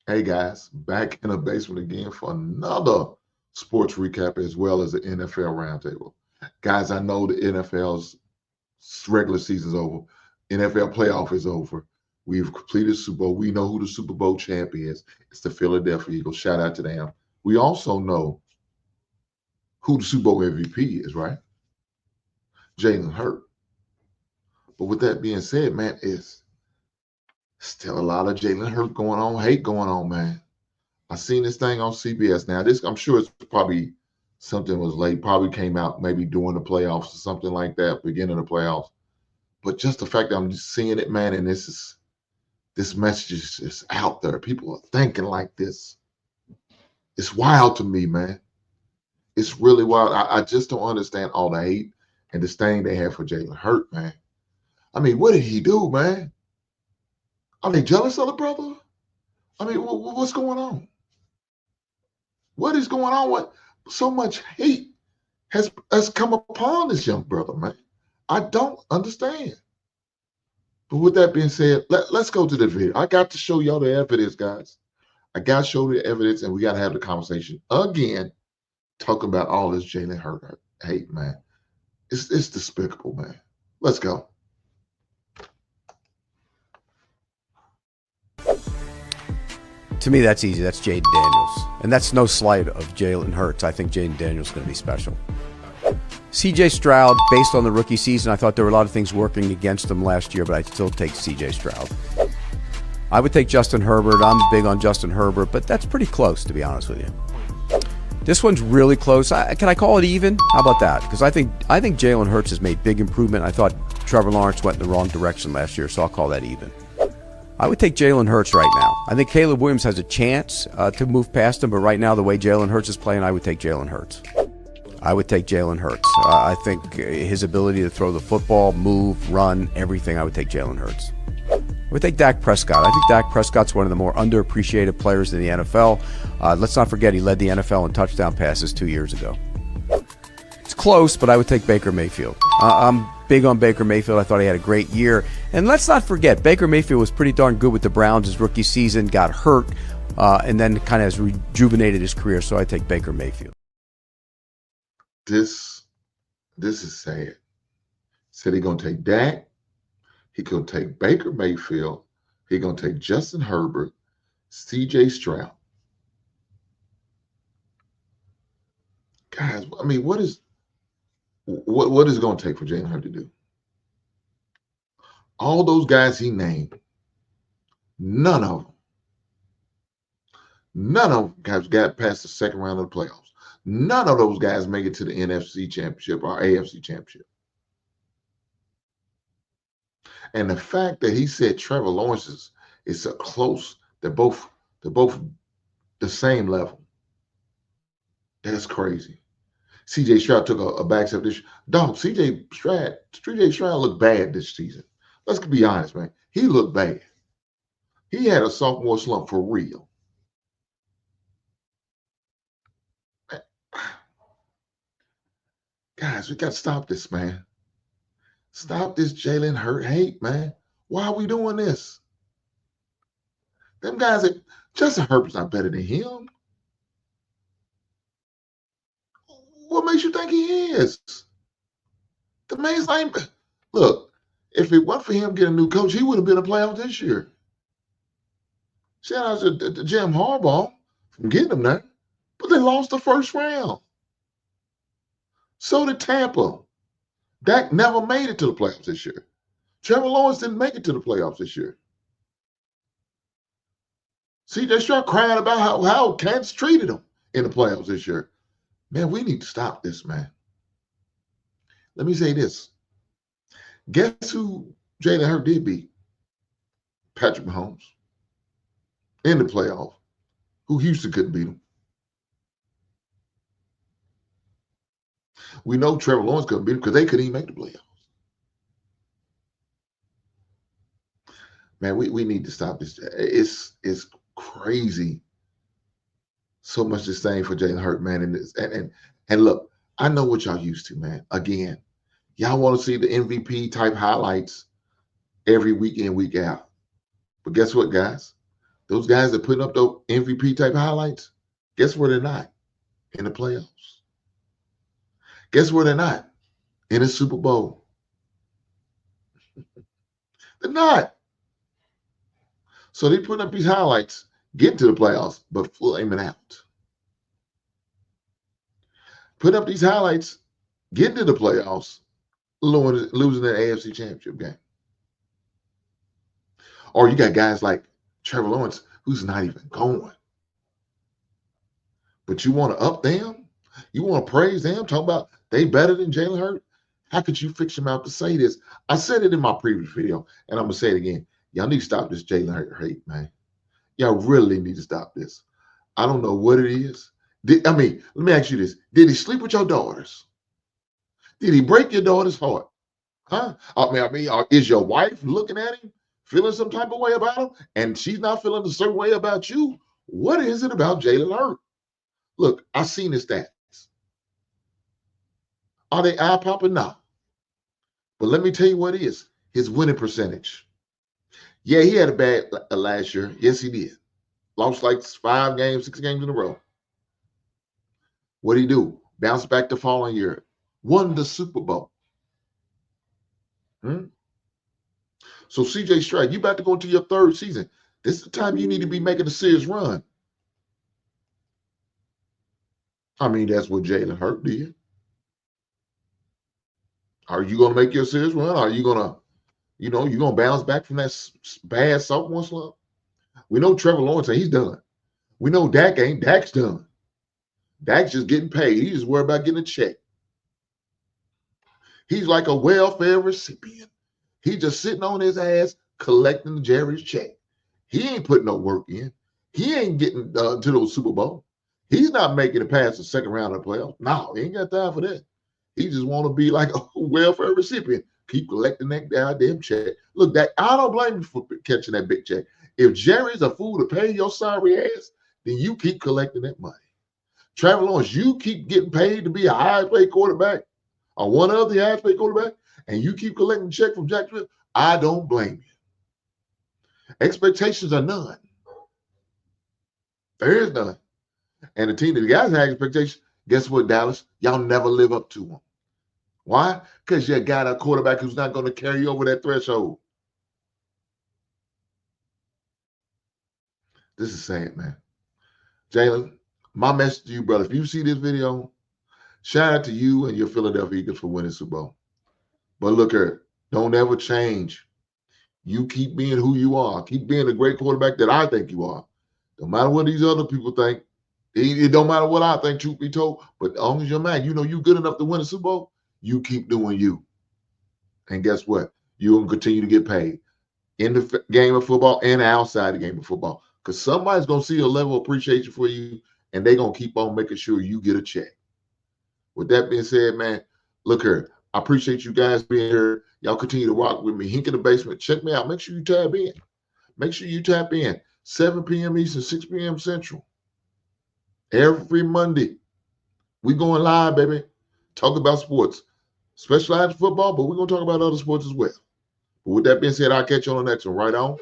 Hey guys, back in the basement again for another sports recap as well as the NFL roundtable. Guys, I know the NFL's regular season's over. NFL playoff is over. We've completed Super Bowl. We know who the Super Bowl champ is. It's the Philadelphia Eagles. Shout out to them. We also know who the Super Bowl MVP is, right? Jalen Hurt. But with that being said, man, it's still a lot of Jalen Hurt going on, hate going on, man. I seen this thing on CBS. Now, this I'm sure it's probably something was late, probably came out maybe during the playoffs or something like that, beginning of the playoffs. But just the fact that I'm just seeing it, man, and this message is just out there. People are thinking like this. It's wild to me, man. It's really wild. I just don't understand all the hate and disdain they have for Jalen Hurt, man. I mean, what did he do, man? Are they jealous of the brother? I mean, what's going on? What is going on? What so much hate has come upon this young brother, man? I don't understand. But with that being said, let's go to the video. I got to show y'all the evidence, guys. I got to show the evidence, and we got to have the conversation again, talking about all this Jalen Hurt hate, man. It's despicable, man. Let's go. To me, that's easy. That's Jaden Daniels. And that's no slight of Jalen Hurts. I think Jaden Daniels is going to be special. C.J. Stroud, based on the rookie season, I thought there were a lot of things working against him last year, but I'd still take C.J. Stroud. I would take Justin Herbert. I'm big on Justin Herbert, but that's pretty close, to be honest with you. This one's really close. Can I call it even? How about that? Because I think Jalen Hurts has made big improvement. I thought Trevor Lawrence went in the wrong direction last year, so I'll call that even. I would take Jalen Hurts right now. I think Caleb Williams has a chance to move past him, but right now, the way Jalen Hurts is playing, I would take Jalen Hurts. I would take Jalen Hurts. I think his ability to throw the football, move, run, everything, I would take Jalen Hurts. I would take Dak Prescott. I think Dak Prescott's one of the more underappreciated players in the NFL. Let's not forget he led the NFL in touchdown passes 2 years ago. It's close, but I would take Baker Mayfield. I'm big on Baker Mayfield. I thought he had a great year. And let's not forget, Baker Mayfield was pretty darn good with the Browns his rookie season, got hurt, and then kind of has rejuvenated his career. So I take Baker Mayfield. This is sad. Said he's gonna take Dak. He gonna take Baker Mayfield. He gonna take Justin Herbert, C.J. Stroud. Guys, I mean, what is it gonna take for Jalen Hurts to do? All those guys he named, none of them have got past the second round of the playoffs. None of those guys make it to the NFC Championship or AFC Championship. And the fact that he said Trevor Lawrence is so close, they're both the same level. That's crazy. C.J. Stroud took a back step this. Dog, C.J. Stroud looked bad this season. Let's be honest, man. He looked bad. He had a sophomore slump for real. Guys, we got to stop this, man. Stop this Jalen Hurt hate, man. Why are we doing this? Them guys, Justin Herbert's not better than him. What makes you think he is? The man's name. Look, if it weren't for him getting a new coach, he would have been a playoff this year. Shout out to Jim Harbaugh from getting them there, but they lost the first round. So did Tampa. Dak never made it to the playoffs this year. Trevor Lawrence didn't make it to the playoffs this year. C.J. Stroud crying about how Kansas treated him in the playoffs this year. Man, we need to stop this, man. Let me say this. Guess who Jalen Hurt did beat? Patrick Mahomes. In the playoff. Who Houston couldn't beat him. We know Trevor Lawrence couldn't beat him because they couldn't even make the playoffs. Man, we need to stop this. It's crazy. So much disdain for Jalen Hurt, man. And look, I know what y'all used to, man. Again, y'all want to see the MVP type highlights every week in, week out. But guess what, guys? Those guys that putting up those MVP type highlights, guess where they're not? In the playoffs. Guess where they're not? In a Super Bowl. They're not. So they putting up these highlights, getting to the playoffs, but flaming out. Putting up these highlights, getting to the playoffs, losing that AFC Championship game. Or you got guys like Trevor Lawrence, who's not even going. But you want to up them? You want to praise them? Talk about they better than Jalen Hurt? How could you fix them out to say this? I said it in my previous video, and I'm going to say it again. Y'all need to stop this Jalen Hurt hate, man. Y'all really need to stop this. I don't know what it is. Let me ask you this. Did he sleep with your daughters? Did he break your daughter's heart? Huh? Is your wife looking at him, feeling some type of way about him, and she's not feeling a certain way about you? What is it about Jalen Hurt? Look, I've seen his stats. Are they eye-popping? No. But let me tell you what it is. His winning percentage. Yeah, he had a bad last year. Yes, he did. Lost like 5 games, 6 games in a row. What did he do? Bounced back the following year. Won the Super Bowl. So CJ Stroud, you about to go into your 3rd season. This is the time you need to be making a serious run. That's what Jalen Hurt did. Are you going to make your serious run? Are you going to, you're going to bounce back from that bad sophomore slump? We know Trevor Lawrence, he's done. We know Dak ain't. Dak's done. Dak's just getting paid. He's just worried about getting a check. He's like a welfare recipient. He's just sitting on his ass collecting Jerry's check. He ain't putting no work in. He ain't getting to those Super Bowl. He's not making it past the 2nd round of the playoffs. No, he ain't got time for that. He just want to be like a welfare recipient. Keep collecting that goddamn check. Look, I don't blame you for catching that big check. If Jerry's a fool to pay your sorry ass, then you keep collecting that money. Trevor Lawrence, you keep getting paid to be a high-paid quarterback or one of the high-paid quarterback, and you keep collecting check from Jacksonville, I don't blame you. Expectations are none. There is none. And the guys have expectations, guess what, Dallas? Y'all never live up to them. Why? Because you got a quarterback who's not going to carry you over that threshold. This is sad, man. Jalen, my message to you, brother, if you see this video, shout out to you and your Philadelphia Eagles for winning Super Bowl. But look here, don't ever change. You keep being who you are. Keep being the great quarterback that I think you are. No matter what these other people think. It don't matter what I think, truth be told. But as long as you're mad, you know you're good enough to win a Super Bowl, you keep doing you. And guess what? You're going to continue to get paid in the game of football and outside the game of football. Because somebody's going to see a level of appreciation for you, and they're going to keep on making sure you get a check. With that being said, man, look here. I appreciate you guys being here. Y'all continue to rock with me. Hink in the Basement. Check me out. Make sure you tap in. Make sure you tap in. 7 p.m. Eastern, 6 p.m. Central. Every Monday. We going live, baby. Talk about sports. Specialized football, but we're going to talk about other sports as well. But with that being said, I'll catch you on the next one. Right on.